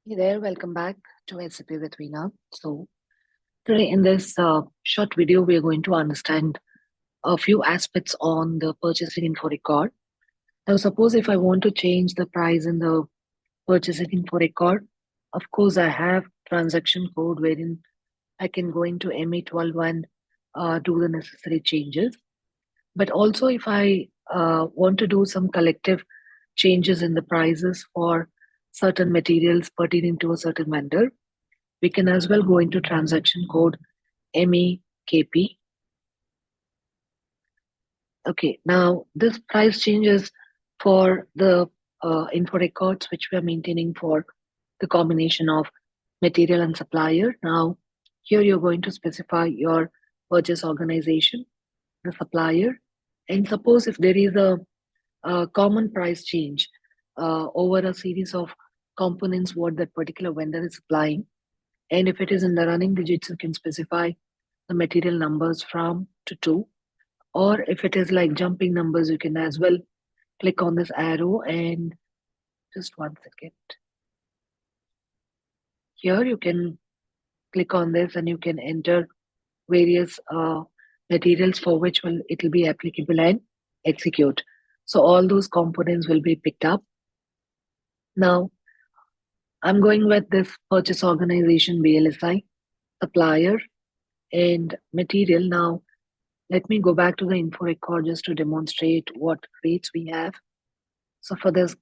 Hey there, welcome back to SAP with Veena. So, today in this short video, we are going to understand a few aspects on the purchasing info record. Now, suppose if I want to change the price in the purchasing info record, of course, I have transaction code wherein I can go into ME12 and do the necessary changes. But also, if I want to do some collective changes in the prices for certain materials pertaining to a certain vendor, we can as well go into transaction code MEKP. Okay, now this price changes for the info records which we are maintaining for the combination of material and supplier. Now, here you're going to specify your purchase organization, the supplier, and suppose if there is a common price change over a series of components what that particular vendor is supplying. And if it is in the running digits, you can specify the material numbers from to 2. Or if it is like jumping numbers, you can as well click on this arrow and just 1 second. Here you can click on this and you can enter various materials for which will it will be applicable and execute. So all those components will be picked up. Now I'm going with this purchase organization BLSI, supplier and material. Now let me go back to the info record just to demonstrate what rates we have. So for this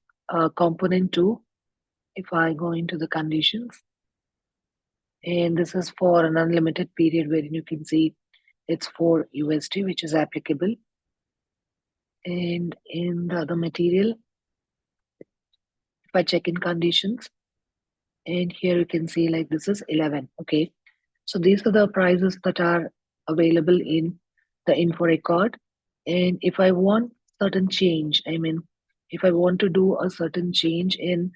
component 2, if I go into the conditions, and this is for an unlimited period wherein you can see it's for USD, which is applicable. And in the other material, if I check in conditions, and here you can see like this is 11. Okay. So these are the prices that are available in the info record. And if I want certain change, I mean, if I want to do a certain change in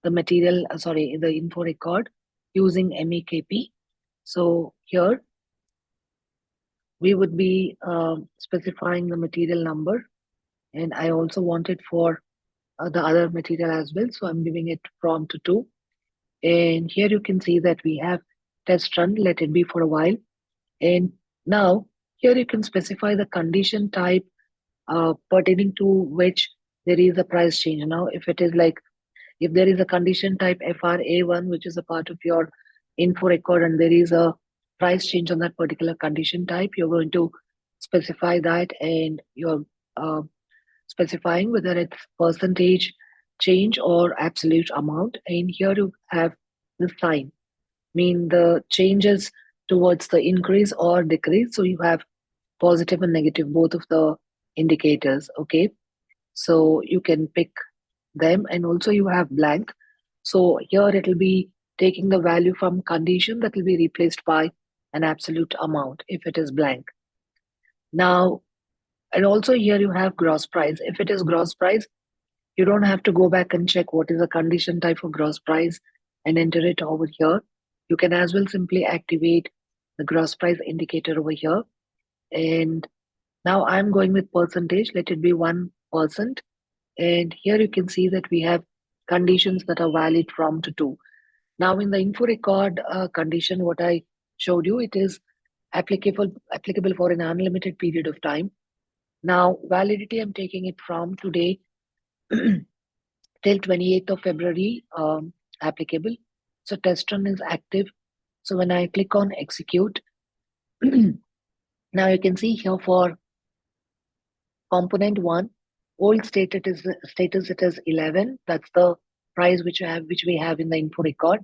the material, in the info record using MEKP. So here we would be specifying the material number, and I also want it for the other material as well. So I'm giving it from to 2. And here you can see that we have test run, let it be for a while. And now here you can specify the condition type pertaining to which there is a price change. Now, if it is like, if there is a condition type FRA1, which is a part of your info record, and there is a price change on that particular condition type, you're going to specify that and you're uh, specifying whether it's percentage change or absolute amount. And here you have the sign, mean the changes towards the increase or decrease. So you have positive and negative, both of the indicators. Okay. So you can pick them, and also you have blank. So here it will be taking the value from condition that will be replaced by an absolute amount if it is blank. Now, and also here you have gross price. If it is gross price, you don't have to go back and check what is the condition type for gross price and enter it over here. You can as well simply activate the gross price indicator over here. And now I'm going with percentage. Let it be 1%. And here you can see that we have conditions that are valid from to 2. Now in the info record condition, what I showed you, it is applicable for an unlimited period of time. Now validity, I'm taking it from today till 28th of February applicable. So test run is active. So when I click on execute, now you can see here for component 1, old status it is 11. That's the price which we have in the info record.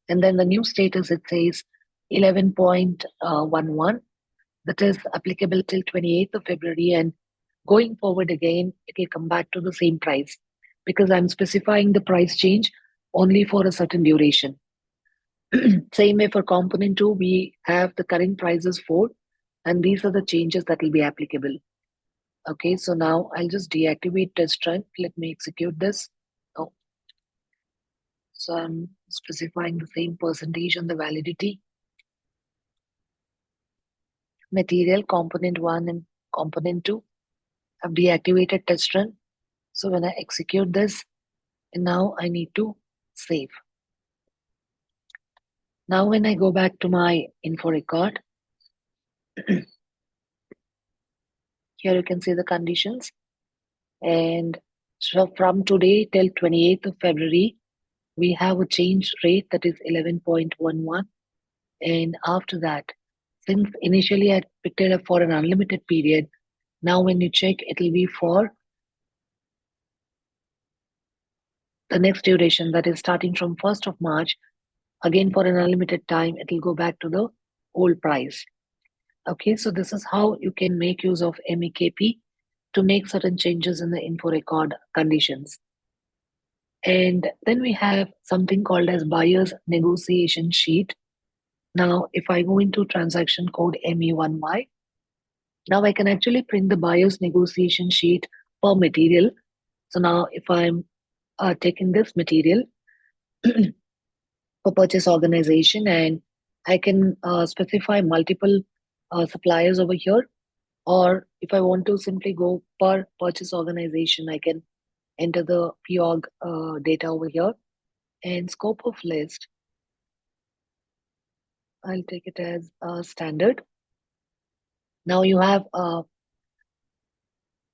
And then the new status it says 11.11. That is applicable till 28th of February, and going forward again it will come back to the same price because I'm specifying the price change only for a certain duration. Same way for component 2, we have the current prices 4, and these are the changes that will be applicable. Okay, so now I'll just deactivate test run. Let me execute this. Oh, so I'm specifying the same percentage on the validity. Material component 1 and component 2. I've deactivated test run. So when I execute this, and now I need to save. Now, when I go back to my info record, here you can see the conditions. And so from today till 28th of February, we have a change rate that is 11.11. And after that, since initially I picked it up for an unlimited period, now when you check, it will be for the next duration, that is starting from 1st of March. Again, for an unlimited time, it will go back to the old price. Okay, so this is how you can make use of MEKP to make certain changes in the info record conditions. And then we have something called as buyer's negotiation sheet. Now, if I go into transaction code ME1Y, now I can actually print the buyer's negotiation sheet per material. So now if I'm taking this material for purchase organization, and I can specify multiple suppliers over here, or if I want to simply go per purchase organization, I can enter the POG data over here, and scope of list, I'll take it as standard. Now you have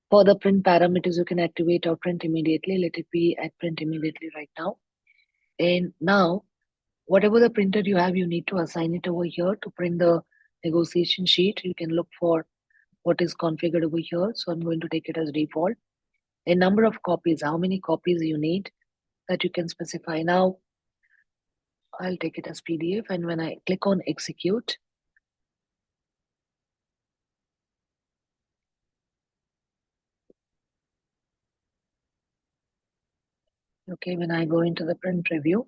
further print parameters you can activate or print immediately. Let it be at print immediately right now. And now, whatever the printer you have, you need to assign it over here to print the negotiation sheet. You can look for what is configured over here. So I'm going to take it as default. A number of copies, how many copies you need, that you can specify. Now, I'll take it as PDF. And when I click on execute, okay, when I go into the print review,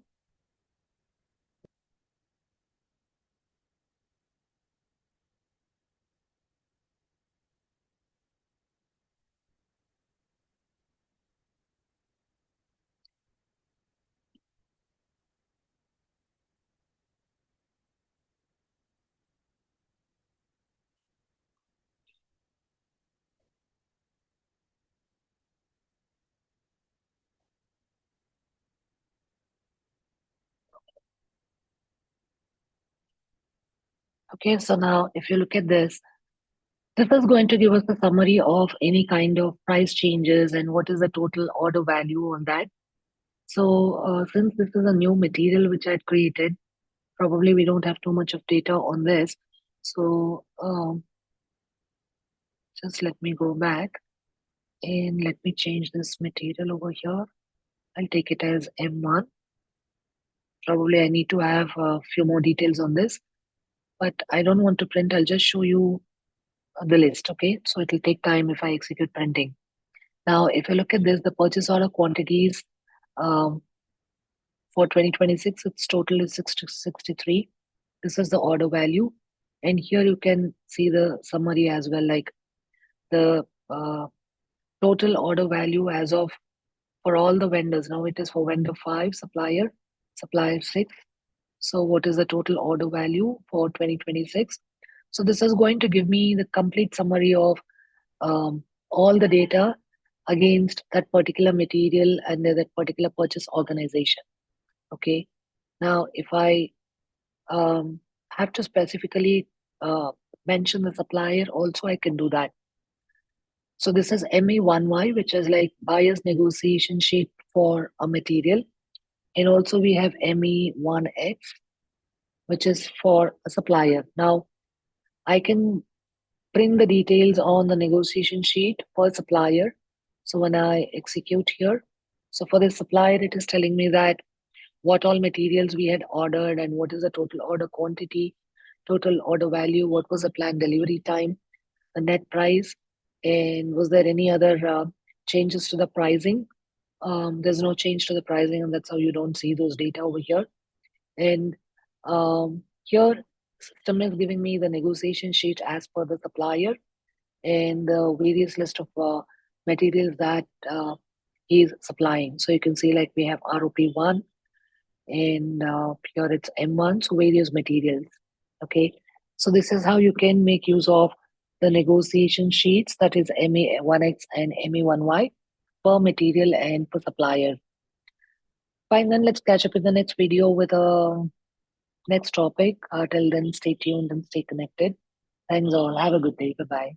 okay, so now if you look at this is going to give us a summary of any kind of price changes and what is the total order value on that. So, since this is a new material which I had created, probably we don't have too much of data on this. So, just let me go back and let me change this material over here. I'll take it as M1. Probably I need to have a few more details on this, but I don't want to print. I'll just show you the list, okay? So it will take time if I execute printing. Now, if you look at this, the purchase order quantities um, for 2026, its total is 63. This is the order value. And here you can see the summary as well, like the total order value as of for all the vendors. Now it is for vendor 5, supplier 6. So what is the total order value for 2026? So this is going to give me the complete summary of all the data against that particular material and that particular purchase organization. Okay. Now, if I have to specifically uh, mention the supplier, also I can do that. So this is ME1Y, which is like buyer's negotiation sheet for a material. And also we have ME1X, which is for a supplier. Now, I can print the details on the negotiation sheet for supplier. So when I execute here, so for the supplier, it is telling me that what all materials we had ordered and what is the total order quantity, total order value, what was the planned delivery time, the net price, and was there any other changes to the pricing. There's no change to the pricing, and that's how you don't see those data over here. And here, system is giving me the negotiation sheet as per the supplier and the various list of materials that he's supplying. So you can see like we have ROP1 and here it's M1, so various materials. Okay, so this is how you can make use of the negotiation sheets, that is MA1X and MA1Y per material and per supplier. Fine, then let's catch up in the next video with a next topic. Till then, stay tuned and stay connected. Thanks all. Have a good day. Bye bye.